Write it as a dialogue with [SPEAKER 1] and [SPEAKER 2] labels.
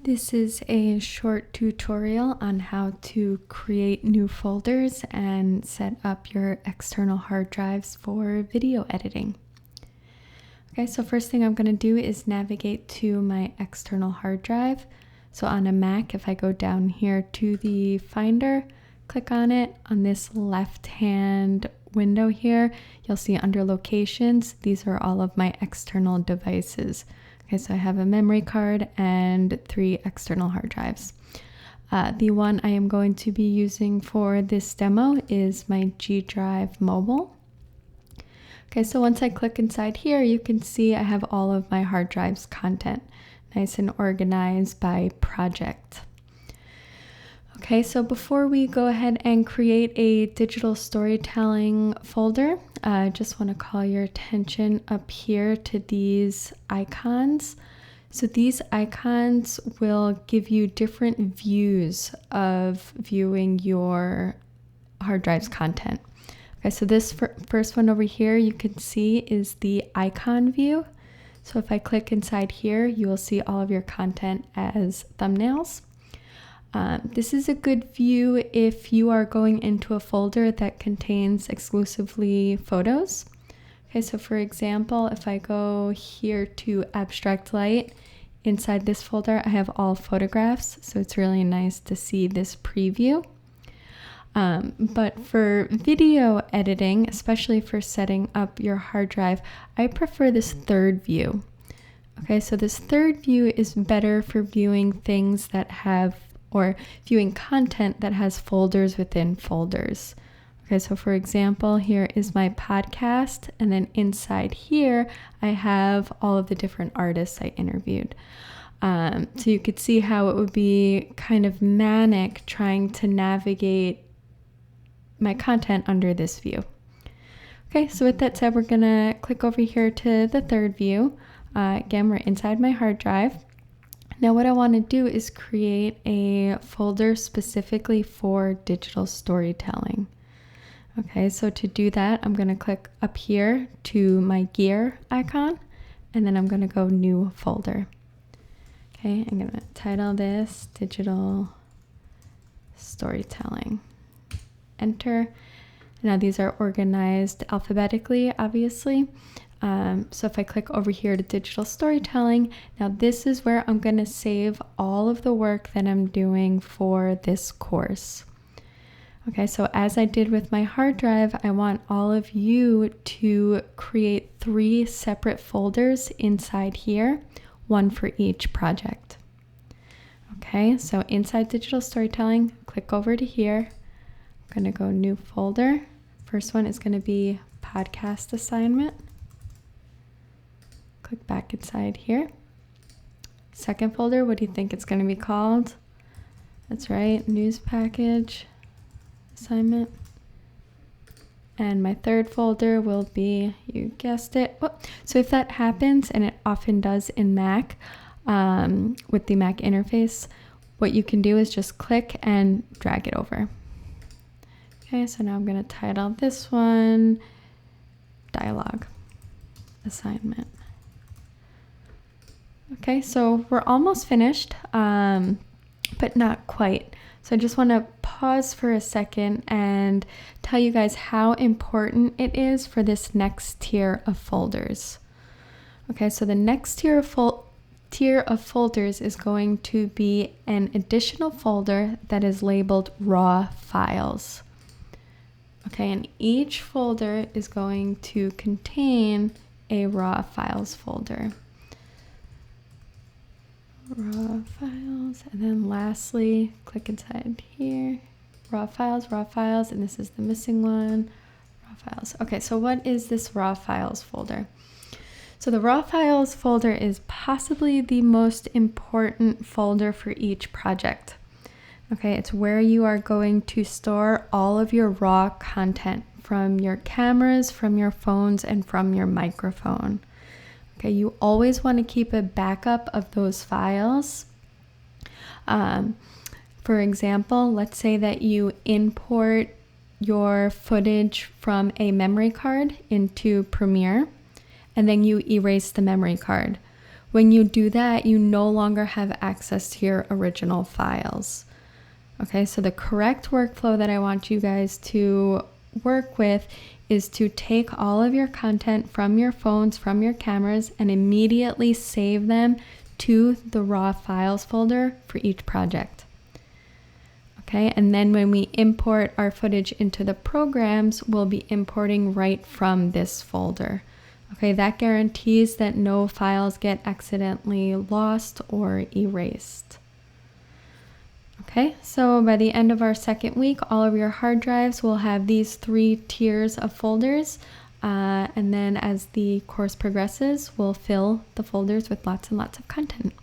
[SPEAKER 1] This is a short tutorial on how to create new folders and set up your external hard drives for video editing. Okay, so first thing I'm going to do is navigate to my external hard drive. So on a Mac, if I go down here to the Finder, click on it, on this left-hand window here, you'll see under Locations, these are all of my external devices. Okay, so I have a memory card and 3 external hard drives. The one I am going to be using for this demo is my G Drive Mobile. Okay, so once I click inside here, you can see I have all of my hard drives content, nice and organized by project. Okay, so before we go ahead and create a digital storytelling folder, I just want to call your attention up here to these icons. So these icons will give you different views of viewing your hard drive's content. Okay, so this first one over here you can see is the icon view. So if I click inside here, you will see all of your content as thumbnails. This is a good view if you are going into a folder that contains exclusively photos. Okay, so for example, if I go here to Abstract Light, inside this folder I have all photographs, so it's really nice to see this preview. But for video editing, especially for setting up your hard drive, I prefer this third view. Okay, so this third view is better for viewing things that have or viewing content that has folders within folders. Okay, so for example, here is my podcast, and then inside here, I have all of the different artists I interviewed. So you could see how it would be kind of manic trying to navigate my content under this view. Okay, so with that said, we're gonna click over here to the third view. Again, we're inside my hard drive. Now what I want to do is create a folder specifically for digital storytelling. Okay, so to do that, I'm going to click up here to my gear icon, and then I'm going to go new folder. Okay, I'm going to title this digital storytelling. Enter. Now these are organized alphabetically, obviously. So if I click over here to digital storytelling, now this is where I'm going to save all of the work that I'm doing for this course. Okay, so as I did with my hard drive, I want all of you to create 3 separate folders inside here, one for each project. Okay, so inside digital storytelling, click over to here. I'm going to go new folder. First one is going to be podcast assignment. Click back inside here. Second folder, what do you think it's going to be called? That's right, news package assignment. And my third folder will be, you guessed it. Oh, so if that happens, and it often does in Mac, with the Mac interface, what you can do is just click and drag it over. Okay, so now I'm going to title this one dialogue assignment. Okay, so we're almost finished, but not quite. So I just want to pause for a second and tell you guys how important it is for this next tier of folders. Okay, so the next tier of folders is going to be an additional folder that is labeled raw files. Okay, and each folder is going to contain a raw files folder. Raw files, and then lastly, click inside here, raw files, and this is the missing one, raw files. Okay, so what is this raw files folder? So the raw files folder is possibly the most important folder for each project. Okay, it's where you are going to store all of your raw content from your cameras, from your phones, and from your microphone. Okay, you always want to keep a backup of those files. For example, let's say that you import your footage from a memory card into Premiere, and then you erase the memory card. When you do that, you no longer have access to your original files. Okay, so the correct workflow that I want you guys to work with is to take all of your content from your phones, from your cameras, and immediately save them to the raw files folder for each project. Okay, and then when we import our footage into the programs, we'll be importing right from this folder. Okay, that guarantees that no files get accidentally lost or erased. Okay, so by the end of our second week, all of your hard drives will have these 3 tiers of folders. And then as the course progresses, we'll fill the folders with lots and lots of content.